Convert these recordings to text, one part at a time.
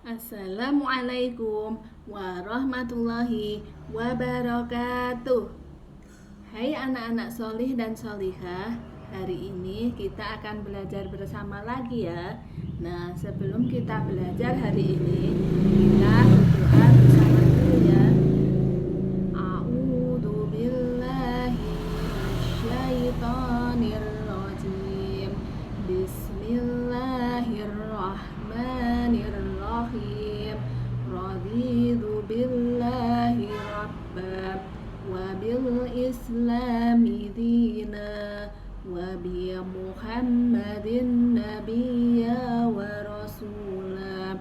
Assalamualaikum warahmatullahi wabarakatuh. Hai anak-anak solih dan solihah, hari ini kita akan belajar bersama lagi ya. Nah, sebelum kita belajar hari ini, kita berdoa bersama dulu ya. A'udzu billahi minasyaitonir rajim. Bismillahirrahmanirrahim. Raditu billahi rabban wa bil islami dina wa bi Muhammadin nabiyya wa rasula.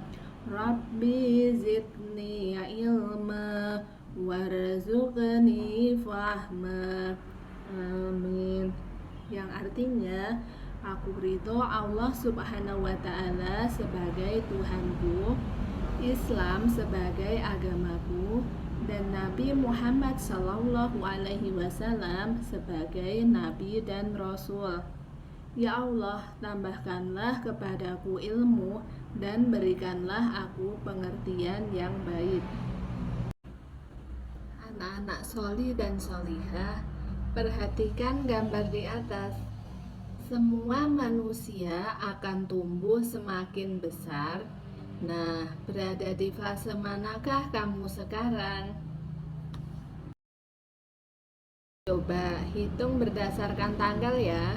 Rabbi zidni ilma warzuqni fahma. Amin. Yang artinya, aku ridho Allah subhanahu wa ta'ala sebagai Tuhanku, Islam sebagai agamaku, dan Nabi Muhammad sallallahu alaihi wasallam sebagai Nabi dan Rasul. Ya Allah, tambahkanlah kepadaku ilmu dan berikanlah aku pengertian yang baik. Anak-anak soli dan solihah, perhatikan gambar di atas. Semua manusia akan tumbuh semakin besar. Nah, berada di fase manakah kamu sekarang? Coba hitung berdasarkan tanggal ya.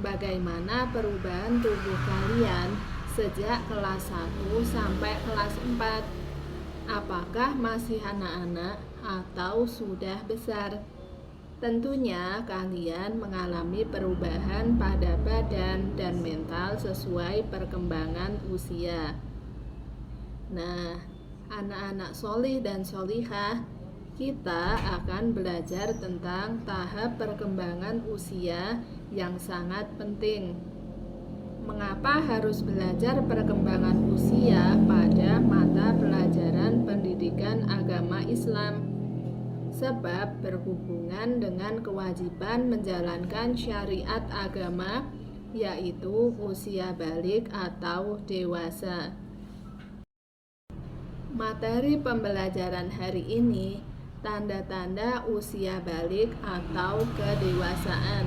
Bagaimana perubahan tubuh kalian sejak kelas 1 sampai kelas 4? Apakah masih anak-anak atau sudah besar? Tentunya kalian mengalami perubahan pada badan dan mental sesuai perkembangan usia. Nah, anak-anak solih dan solihah, kita akan belajar tentang tahap perkembangan usia yang sangat penting. Mengapa harus belajar perkembangan usia pada mata pelajaran pendidikan agama Islam? Sebab berhubungan dengan kewajiban menjalankan syariat agama, yaitu usia balik atau dewasa. Materi pembelajaran hari ini, tanda-tanda usia balik atau kedewasaan.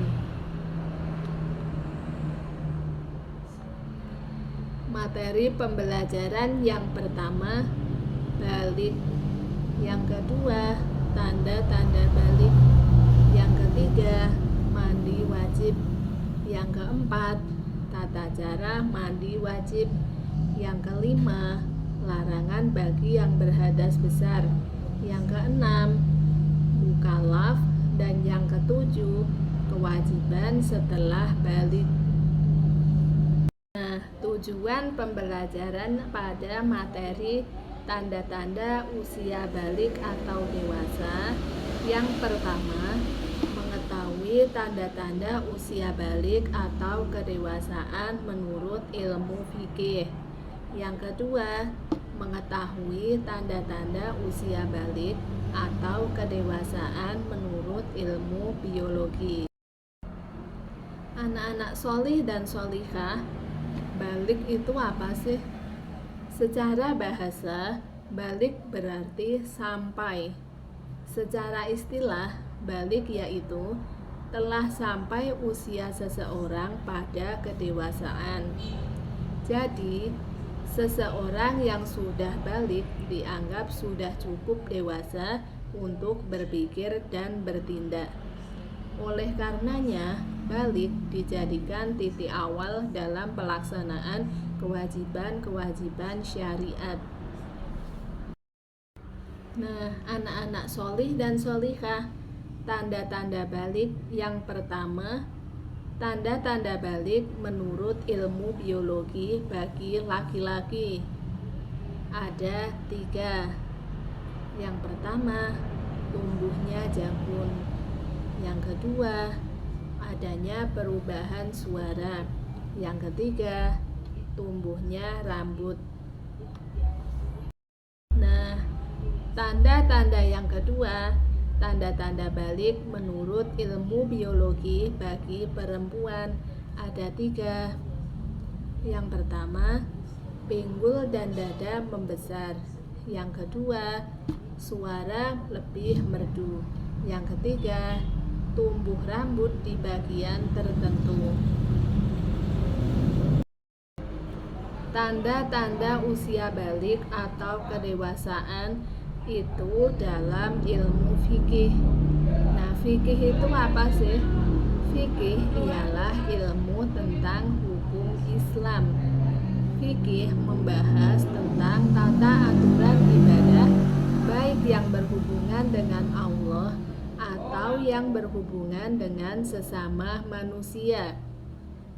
Materi pembelajaran yang pertama, balik. Yang kedua, tanda-tanda balik. Yang ketiga, mandi wajib. Yang keempat, tata cara mandi wajib. Yang kelima, larangan bagi yang berhadas besar. Yang keenam, mukallaf. Dan yang ketujuh, kewajiban setelah balik. Nah, tujuan pembelajaran pada materi tanda-tanda usia balik atau dewasa. Yang pertama, mengetahui tanda-tanda usia balik atau kedewasaan menurut ilmu fikih. Yang kedua, mengetahui tanda-tanda usia balik atau kedewasaan menurut ilmu biologi. Anak-anak solih dan solihah, balik itu apa sih? Secara bahasa, balik berarti sampai. Secara istilah, balik yaitu telah sampai usia seseorang pada kedewasaan. Jadi, seseorang yang sudah balik dianggap sudah cukup dewasa untuk berpikir dan bertindak. Oleh karenanya, balik dijadikan titik awal dalam pelaksanaan kewajiban-kewajiban syariat. Nah, anak-anak solih dan solihah, tanda-tanda balik yang pertama, tanda-tanda balik menurut ilmu biologi bagi laki-laki. Ada 3. Yang pertama, tumbuhnya jangkung. Yang kedua, adanya perubahan suara. Yang ketiga, tumbuhnya rambut. Nah, tanda-tanda yang kedua, tanda-tanda balik menurut ilmu biologi bagi perempuan ada 3. Yang pertama, pinggul dan dada membesar. Yang kedua, suara lebih merdu. Yang ketiga, tumbuh rambut di bagian tertentu. Tanda-tanda usia balik atau kedewasaan itu dalam ilmu fikih. Nah, fikih itu apa sih? Fikih ialah ilmu tentang hukum Islam. Fikih membahas tentang tata aturan ibadah, baik yang berhubungan dengan Allah atau yang berhubungan dengan sesama manusia.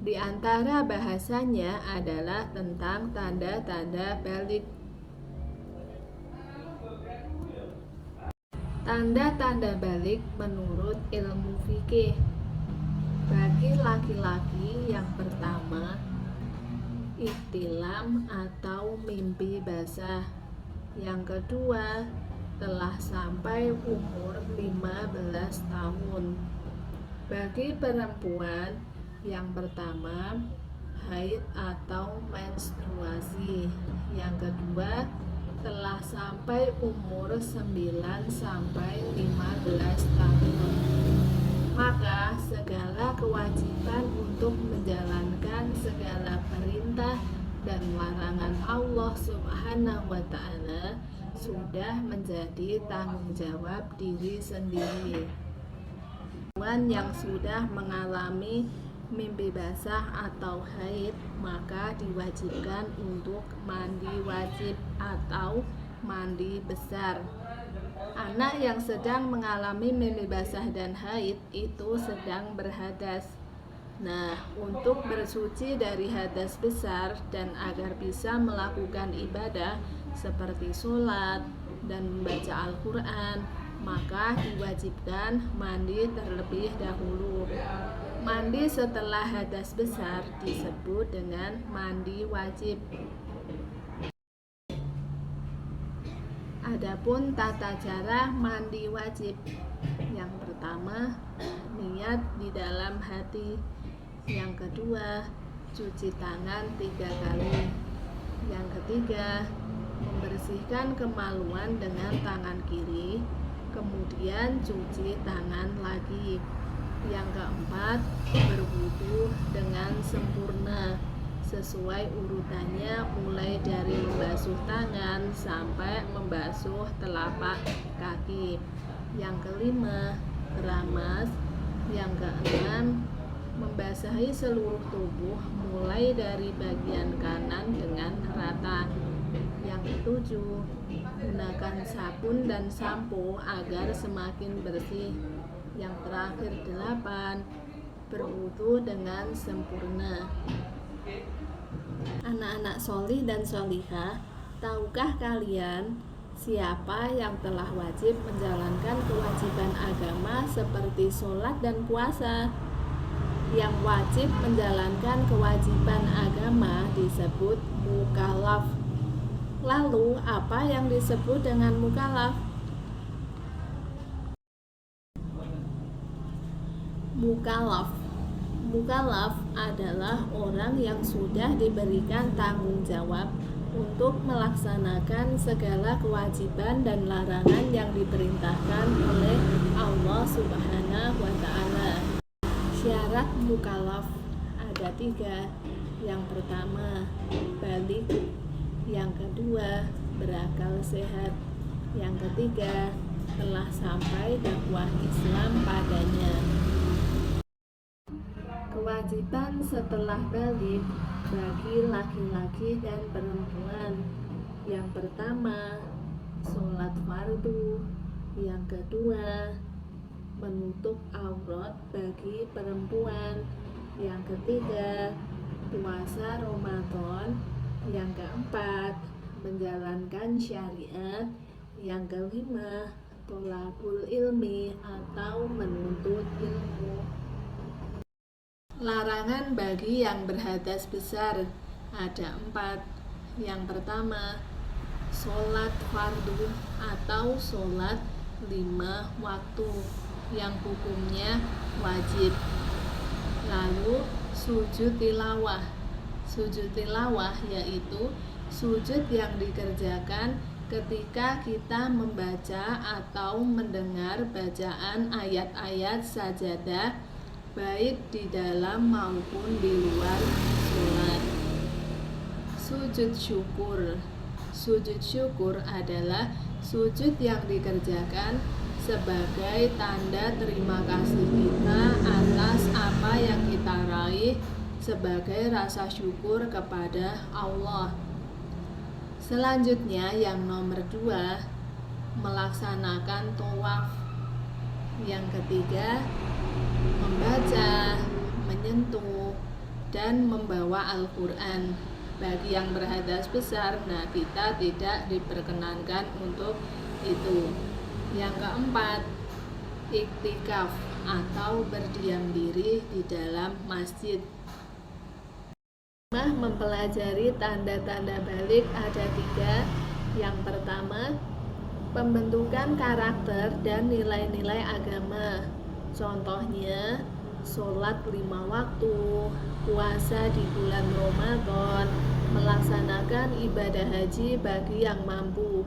Di antara bahasanya adalah tentang tanda-tanda balik. Tanda-tanda balik menurut ilmu fikih. Bagi laki-laki yang pertama, ihtilam atau mimpi basah. Yang kedua, telah sampai umur 15 tahun. Bagi perempuan, yang pertama, haid atau menstruasi. Yang kedua, telah sampai umur 9 sampai 15 tahun. Maka segala kewajiban untuk menjalankan segala perintah dan larangan Allah Subhanahu wa Ta'ala sudah menjadi tanggung jawab diri sendiri. Yang sudah mengalami mimpi basah atau haid, maka diwajibkan untuk mandi wajib atau mandi besar. Anak yang sedang mengalami mimpi basah dan haid itu sedang berhadas. Nah, untuk bersuci dari hadas besar dan agar bisa melakukan ibadah seperti sholat dan membaca Al-Quran, maka diwajibkan mandi terlebih dahulu. Mandi setelah hadas besar disebut dengan mandi wajib. Adapun tata cara mandi wajib. Yang pertama, niat di dalam hati. Yang kedua, cuci tangan 3 kali. Yang ketiga, membersihkan kemaluan dengan tangan kiri, kemudian cuci tangan lagi. Yang keempat, berwudu dengan sempurna sesuai urutannya, mulai dari membasuh tangan sampai membasuh telapak kaki. Yang kelima, keramas. Yang keenam, membasahi seluruh tubuh mulai dari bagian kanan dengan rata. Yang ketujuh, gunakan sabun dan sampo agar semakin bersih. Yang terakhir 8, berwudu dengan sempurna. Anak-anak solih dan solihah, tahukah kalian siapa yang telah wajib menjalankan kewajiban agama seperti sholat dan puasa? Yang wajib menjalankan kewajiban agama disebut mukallaf. Lalu apa yang disebut dengan mukallaf? Mukallaf adalah orang yang sudah diberikan tanggung jawab untuk melaksanakan segala kewajiban dan larangan yang diperintahkan oleh Allah Subhanahu wa Ta'ala. Syarat mukallaf ada 3. Yang pertama, balik. Yang kedua, berakal sehat. Yang ketiga, telah sampai dakwah Islam padanya. Kewajiban setelah balik bagi laki-laki dan perempuan. Yang pertama, sholat fardu. Yang kedua, menutup aurat bagi perempuan. Yang ketiga, puasa Ramadan. Yang keempat, menjalankan syariat. Yang kelima, thalabul ilmi atau menuntut ilmu. Larangan bagi yang berhadas besar ada 4. Yang pertama, sholat fardu atau sholat 5 waktu yang hukumnya wajib. Lalu sujud tilawah. Sujud tilawah yaitu Sujud yang dikerjakan ketika kita membaca atau mendengar bacaan ayat-ayat sajadah, baik di dalam maupun di luar sholat. Sujud syukur. Sujud syukur adalah sujud yang dikerjakan sebagai tanda terima kasih kita atas apa yang kita raih sebagai rasa syukur kepada Allah. Selanjutnya yang nomor 2, melaksanakan tawaf. Yang ketiga, membaca, menyentuh, dan membawa Al-Quran. Bagi yang berhadas besar, kita tidak diperkenankan untuk itu. Yang keempat, iktikaf atau berdiam diri di dalam masjid. Mempelajari tanda-tanda balik ada 3. Yang pertama, pembentukan karakter dan nilai-nilai agama. Contohnya, sholat 5 waktu, puasa di bulan Ramadan, melaksanakan ibadah haji bagi yang mampu.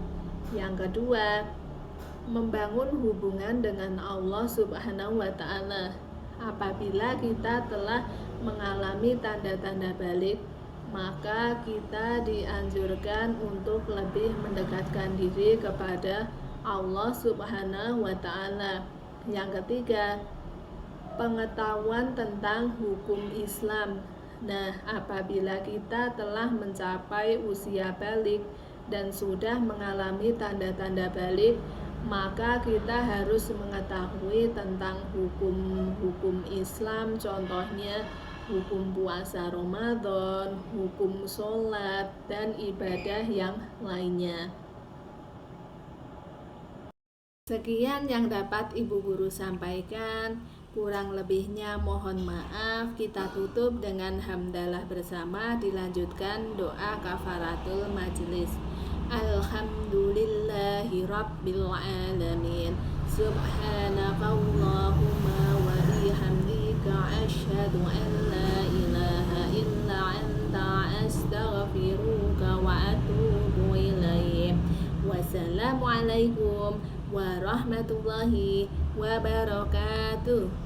Yang kedua, membangun hubungan dengan Allah Subhanahu wa Ta'ala. Apabila kita telah mengalami tanda-tanda balik, maka kita dianjurkan untuk lebih mendekatkan diri kepada Allah Subhanahu wa Ta'ala. Yang ketiga, pengetahuan tentang hukum Islam. Apabila kita telah mencapai usia balik dan sudah mengalami tanda-tanda balik, maka kita harus mengetahui tentang hukum Islam, contohnya hukum puasa Ramadan, hukum sholat, dan ibadah yang lainnya. Sekian yang dapat Ibu Guru sampaikan. Kurang lebihnya mohon maaf. Kita tutup dengan hamdalah bersama, dilanjutkan doa kafaratul majelis. Alhamdulillahi Rabbil Alamin. Subhanakallahumma wa bihamdika asyhadu an la ilaha illa anta astaghfiruka wa atubu ilaik. Wassalamualaikum warahmatullahi wabarakatuh.